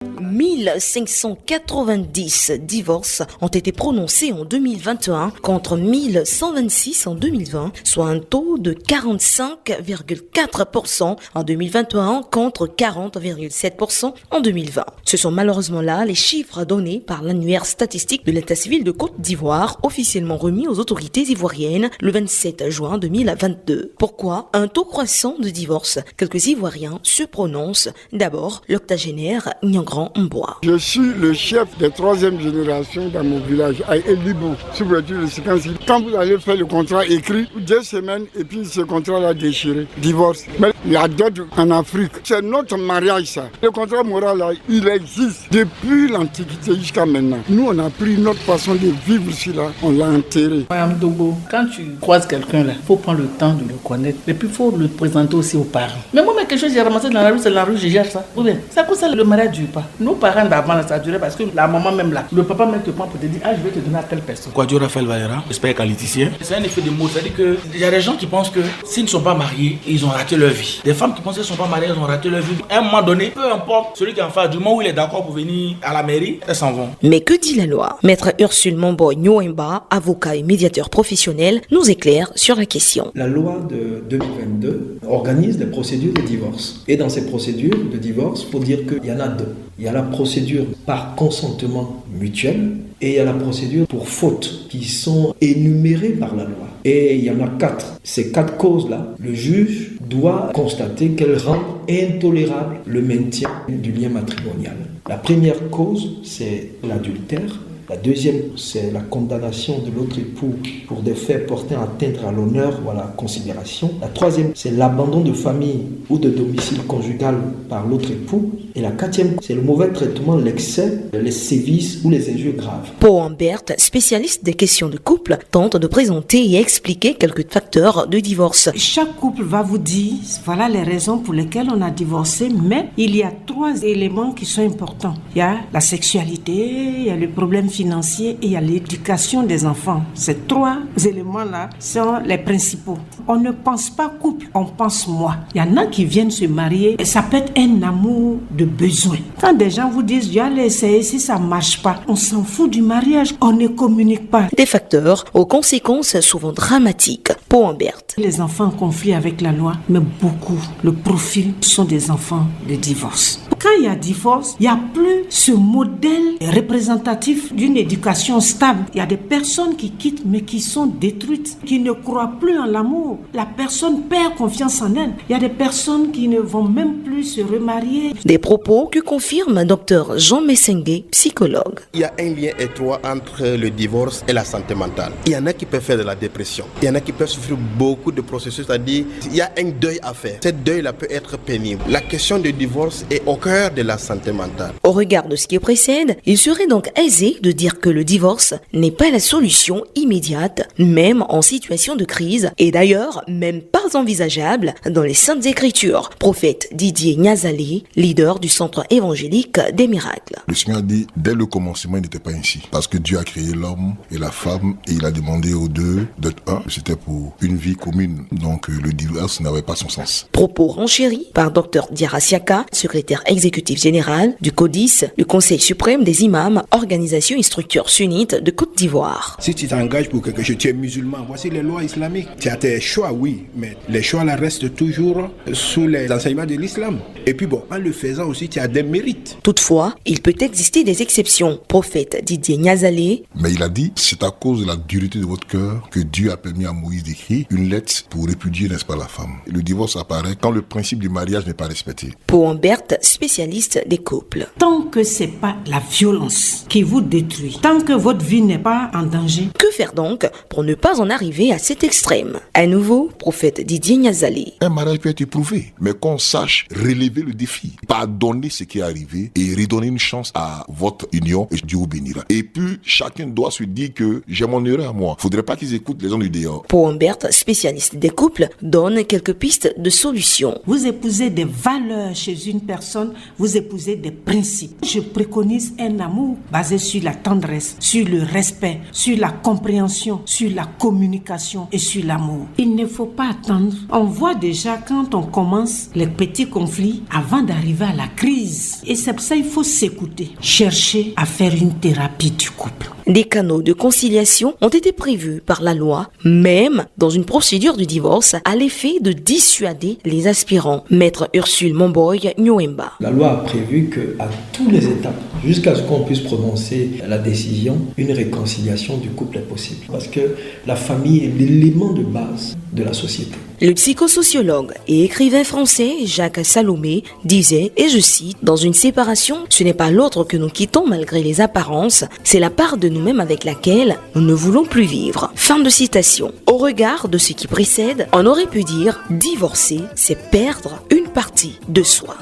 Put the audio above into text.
1590 divorces ont été prononcés en 2021 contre 1126 en 2020, soit un taux de 45,4% en 2021 contre 40,7% en 2020. Ce sont malheureusement là les chiffres donnés par l'annuaire statistique de l'état civil de Côte d'Ivoire, officiellement remis aux autorités ivoiriennes le 27 juin 2022. Pourquoi un taux croissant de divorces? Quelques Ivoiriens se prononcent. D'abord, l'octogénaire Nyangran Mboa. Je suis le chef de 3e génération dans mon village, à Elibon, sous le de séquence. Quand vous allez faire le contrat écrit, 2 semaines et puis ce contrat-là déchiré, divorce. Mais la dot en Afrique, c'est notre mariage ça. Le contrat moral là, il existe depuis l'Antiquité jusqu'à maintenant. Nous, on a pris notre façon de vivre ici là, on l'a enterré. Madame Dogo, quand tu croises quelqu'un là, il faut prendre le temps de le connaître et puis il faut le présenter aussi aux parents. Mais moi, quelque chose j'ai ramassé dans la rue, c'est la rue, je gère ça. Ou bien, c'est à cause ça le mariage dure pas. Nos parents d'avant, ça durait parce que la maman même là, le papa même te prend pour te dire, je vais te donner à telle personne. Quoi, Raphaël Valera, j'espère qualiticien. C'est un effet de mots, c'est-à-dire qu'il y a des gens qui pensent que s'ils ne sont pas mariés, ils ont raté leur vie. Des femmes qui pensent qu'elles ne sont pas mariées, elles ont raté leur vie. À un moment donné, peu importe celui qui est en face, du moment où il est d'accord pour venir à la mairie, elles s'en vont. Mais que dit la loi? Maître Ursule Mombo Nyoemba, avocat et médiateur professionnel, nous éclaire sur la question. La loi de 2022 organise des procédures de divorce. Et dans ces procédures de divorce, il faut dire qu'il y en a deux. Il y a la procédure par consentement mutuel et il y a la procédure pour faute qui sont énumérées par la loi. Et il y en a 4. Ces 4 causes-là, le juge doit constater qu'elles rendent intolérable le maintien du lien matrimonial. La première cause, c'est l'adultère. La deuxième, c'est la condamnation de l'autre époux pour des faits portant atteinte à l'honneur ou à la considération. La troisième, c'est l'abandon de famille ou de domicile conjugal par l'autre époux. Et la quatrième, c'est le mauvais traitement, l'excès, les sévices ou les injures graves. Paul Ambert, spécialiste des questions de couple, tente de présenter et expliquer quelques facteurs de divorce. Chaque couple va vous dire, voilà les raisons pour lesquelles on a divorcé, mais il y a 3 éléments qui sont importants. Il y a la sexualité, il y a le problème financier et il y a l'éducation des enfants. Ces 3 éléments-là sont les principaux. On ne pense pas couple, on pense moi. Il y en a qui viennent se marier et ça peut être un amour de besoin. Quand des gens vous disent, je vais essayer, si ça ne marche pas, on s'en fout du mariage, on ne communique pas. Des facteurs aux conséquences souvent dramatiques. Paul Ambert. Les enfants en conflit avec la loi, mais beaucoup, le profil sont des enfants de divorce. Quand il y a divorce, il n'y a plus ce modèle représentatif d'une éducation stable. Il y a des personnes qui quittent mais qui sont détruites, qui ne croient plus en l'amour. La personne perd confiance en elle. Il y a des personnes qui ne vont même plus se remarier. Des propos que confirme Dr Jean Messengue, psychologue. Il y a un lien étroit entre le divorce et la santé mentale. Il y en a qui peuvent faire de la dépression. Il y en a qui peuvent souffrir beaucoup de processus, c'est-à-dire il y a un deuil à faire. Ce deuil-là peut être pénible. La question du divorce est au cœur de la santé mentale. Au regard de ce qui précède, il serait donc aisé de dire que le divorce n'est pas la solution immédiate, même en situation de crise, et d'ailleurs même pas envisageable dans les Saintes Écritures. Prophète Didier Nyazalé, leader du Centre évangélique des miracles. Le Seigneur dit, dès le commencement, il n'était pas ainsi. Parce que Dieu a créé l'homme et la femme et il a demandé aux deux d'être un. C'était pour une vie commune. Donc le divorce n'avait pas son sens. Propos renchéris par Dr Diarra Siaka, secrétaire exécutif général du CODIS, le Conseil suprême des imams, organisation et structure sunnite de Côte d'Ivoire. Si tu t'engages pour quelque chose, tu es musulman, voici les lois islamiques. Tu as tes choix, oui, mais les choix là restent toujours sous les enseignements de l'islam. Et puis bon, en le faisant aussi, tu as des mérites. Toutefois, il peut exister des exceptions. Prophète Didier Nyazalé. Mais il a dit, c'est à cause de la dureté de votre cœur que Dieu a permis à Moïse d'écrire une lettre pour répudier, n'est-ce pas, la femme. Le divorce apparaît quand le principe du mariage n'est pas respecté. Paul Ambert, spécialiste des couples. Tant que c'est pas la violence qui vous détruit, tant que votre vie n'est pas en danger. Que faire donc pour ne pas en arriver à cet extrême? À nouveau, prophète Didier Nyazalé. Un mariage peut être éprouvé, mais qu'on sache relever le défi, pardonner ce qui est arrivé et redonner une chance à votre union et Dieu vous bénira. Et puis, chacun doit se dire que j'ai mon erreur à moi. Faudrait pas qu'ils écoutent les gens du dehors. Paul Ambert, spécialiste des couples, donne quelques pistes de solutions. Vous épousez des valeurs chez une personne, vous épousez des principes. Je préconise un amour basé sur la tendresse, sur le respect, sur la compréhension, sur la communication et sur l'amour. Il ne faut pas attendre. On voit déjà quand on commence les petits conflits avant d'arriver à la crise. Et c'est pour ça qu'il faut s'écouter, chercher à faire une thérapie du couple. Des canaux de conciliation ont été prévus par la loi, même dans une procédure de divorce, à l'effet de dissuader les aspirants. Maître Ursule Momboy Nyouemba. La loi a prévu qu'à toutes les étapes, jusqu'à ce qu'on puisse prononcer la décision, une réconciliation du couple est possible. Parce que la famille est l'élément de base de la société. Le psychosociologue et écrivain français Jacques Salomé disait, et je cite, « Dans une séparation, ce n'est pas l'autre que nous quittons malgré les apparences, c'est la part de nous-mêmes avec laquelle nous ne voulons plus vivre. » Fin de citation. Au regard de ce qui précède, on aurait pu dire « Divorcer, c'est perdre une partie de soi ».